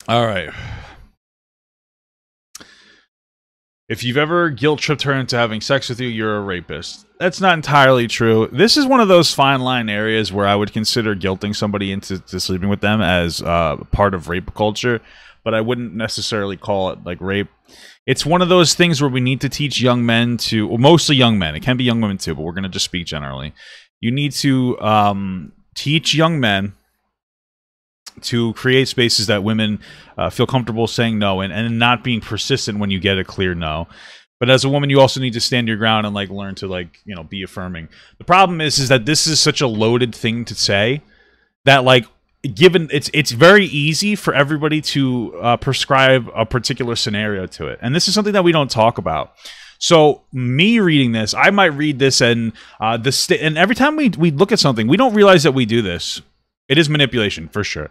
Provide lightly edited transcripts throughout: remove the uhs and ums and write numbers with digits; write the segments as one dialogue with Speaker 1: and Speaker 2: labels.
Speaker 1: All right. If you've ever guilt tripped her into having sex with you, you're a rapist. That's not entirely true. This is one of those fine line areas where I would consider guilting somebody into sleeping with them as part of rape culture, but I wouldn't necessarily call it like rape. It's one of those things where we need to teach young men to, well, mostly young men. It can be young women too, but we're going to just speak generally. You need to teach young men to create spaces that women feel comfortable saying no and not being persistent when you get a clear no. But as a woman, you also need to stand your ground and like learn to like, you know, be affirming. The problem is that this is such a loaded thing to say that like given it's very easy for everybody to prescribe a particular scenario to it. And this is something that we don't talk about. So me reading this, I might read this and and every time we look at something, we don't realize that we do this. It is manipulation, for sure.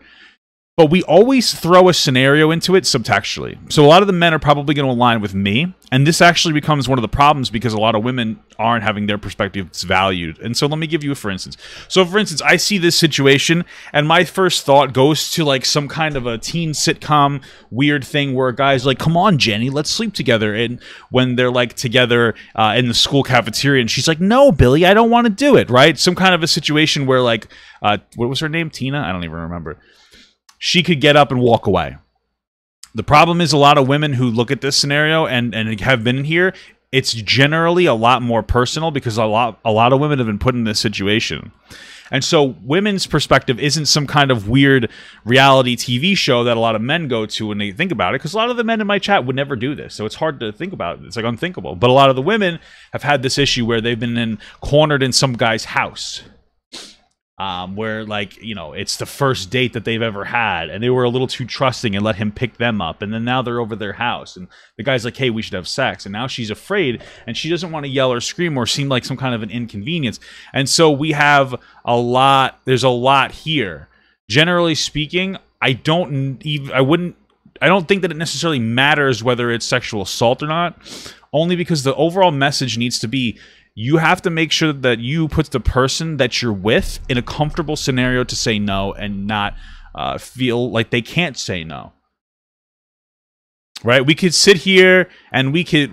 Speaker 1: But we always throw a scenario into it subtextually. So a lot of the men are probably going to align with me. And this actually becomes one of the problems because a lot of women aren't having their perspectives valued. And so let me give you a for instance. So for instance, I see this situation and my first thought goes to like some kind of a teen sitcom weird thing where a guy's like, come on, Jenny, let's sleep together. And when they're like together in the school cafeteria and she's like, no, Billy, I don't want to do it, right? Some kind of a situation where like, what was her name? Tina? I don't even remember. She could get up and walk away. The problem is a lot of women who look at this scenario and have been here, it's generally a lot more personal because a lot of women have been put in this situation. And so women's perspective isn't some kind of weird reality TV show that a lot of men go to when they think about it, because a lot of the men in my chat would never do this. So it's hard to think about. It's like unthinkable. But a lot of the women have had this issue where they've been cornered in some guy's house. Where like, you know, it's the first date that they've ever had and they were a little too trusting and let him pick them up, and then now they're over their house and the guy's like, hey, we should have sex, and now she's afraid and she doesn't want to yell or scream or seem like some kind of an inconvenience. And so we have there's a lot here. Generally speaking, I don't think that it necessarily matters whether it's sexual assault or not, only because the overall message needs to be, you have to make sure that you put the person that you're with in a comfortable scenario to say no and not feel like they can't say no. Right? We could sit here and we could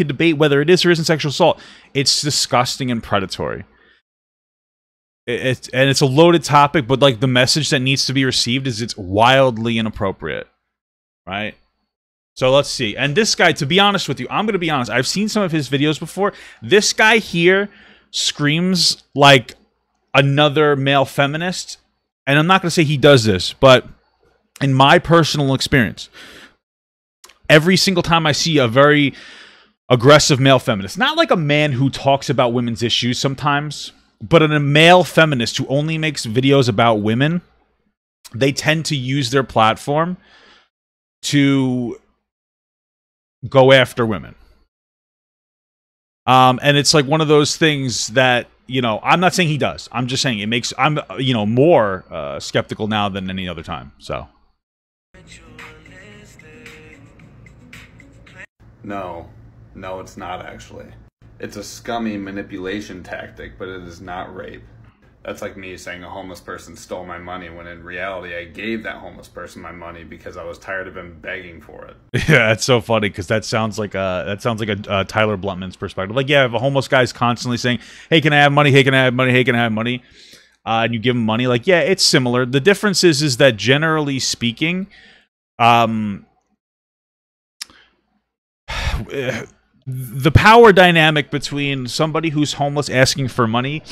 Speaker 1: debate whether it is or isn't sexual assault. It's disgusting and predatory. It's a loaded topic, but like the message that needs to be received is it's wildly inappropriate. Right? So let's see. And this guy, to be honest with you, I'm going to be honest. I've seen some of his videos before. This guy here screams like another male feminist. And I'm not going to say he does this, but in my personal experience, every single time I see a very aggressive male feminist, not like a man who talks about women's issues sometimes, but a male feminist who only makes videos about women, they tend to use their platform to go after women. And it's like one of those things that, you know, I'm not saying he does. I'm just saying it makes, I'm, you know, more skeptical now than any other time. So.
Speaker 2: No, it's not actually. It's a scummy manipulation tactic, but it is not rape. That's like me saying a homeless person stole my money when in reality I gave that homeless person my money because I was tired of him begging for it.
Speaker 1: Yeah, it's so funny because that sounds like a Tyler Bluntman's perspective. Like, yeah, if a homeless guy's constantly saying, "Hey, can I have money? Hey, can I have money? Hey, can I have money?" And you give him money, like, yeah, it's similar. The difference is that generally speaking, the power dynamic between somebody who's homeless asking for money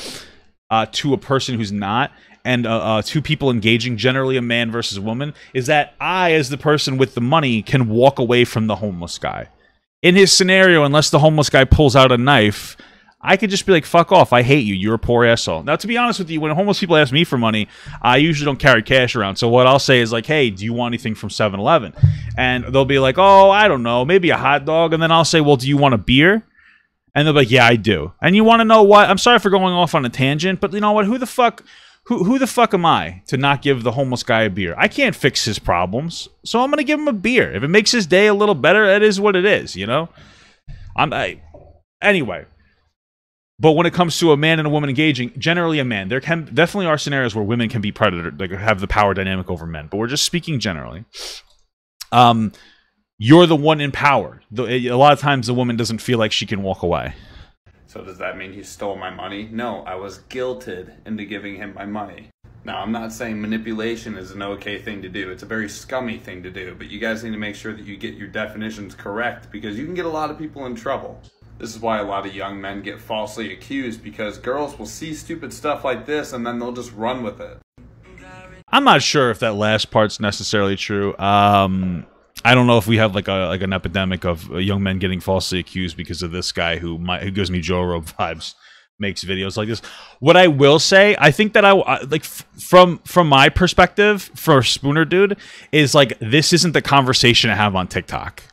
Speaker 1: to a person who's not, and two people engaging, generally a man versus a woman, is that I, as the person with the money, can walk away from the homeless guy. In his scenario, unless the homeless guy pulls out a knife, I could just be like, fuck off, I hate you, you're a poor asshole. Now, to be honest with you, when homeless people ask me for money, I usually don't carry cash around. So what I'll say is like, hey, do you want anything from 7-Eleven? And they'll be like, oh, I don't know, maybe a hot dog. And then I'll say, well, do you want a beer? And they'll be like, yeah, I do. And you want to know what? I'm sorry for going off on a tangent, but you know what? Who the fuck am I to not give the homeless guy a beer? I can't fix his problems, so I'm going to give him a beer. If it makes his day a little better, it is what it is, you know? Anyway. But when it comes to a man and a woman engaging, generally a man, there can definitely are scenarios where women can be predator, like have the power dynamic over men. But we're just speaking generally. You're the one in power. A lot of times, the woman doesn't feel like she can walk away.
Speaker 2: So does that mean he stole my money? No, I was guilted into giving him my money. Now, I'm not saying manipulation is an okay thing to do. It's a very scummy thing to do. But you guys need to make sure that you get your definitions correct, because you can get a lot of people in trouble. This is why a lot of young men get falsely accused, because girls will see stupid stuff like this and then they'll just run with it.
Speaker 1: I'm not sure if that last part's necessarily true. I don't know if we have like an epidemic of young men getting falsely accused because of this guy who gives me Joe Rogan vibes, makes videos like this. What I will say, I think that I like from my perspective for Spooner Dude is like, this isn't the conversation to have on TikTok.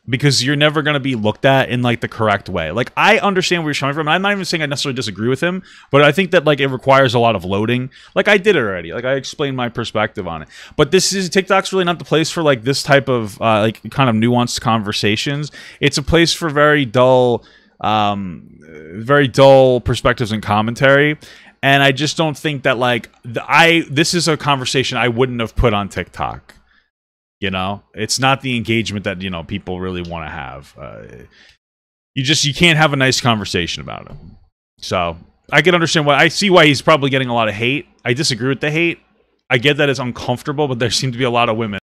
Speaker 1: Because you're never going to be looked at in, like, the correct way. Like, I understand where you're coming from. I'm not even saying I necessarily disagree with him, but I think that, like, it requires a lot of loading. Like, I did it already. Like, I explained my perspective on it. But TikTok's really not the place for, like, this type of, like, kind of nuanced conversations. It's a place for very dull perspectives and commentary. And I just don't think that, like, this is a conversation I wouldn't have put on TikTok. You know, it's not the engagement that, you know, people really want to have. You can't have a nice conversation about it. So I can understand I see why he's probably getting a lot of hate. I disagree with the hate. I get that it's uncomfortable, but there seem to be a lot of women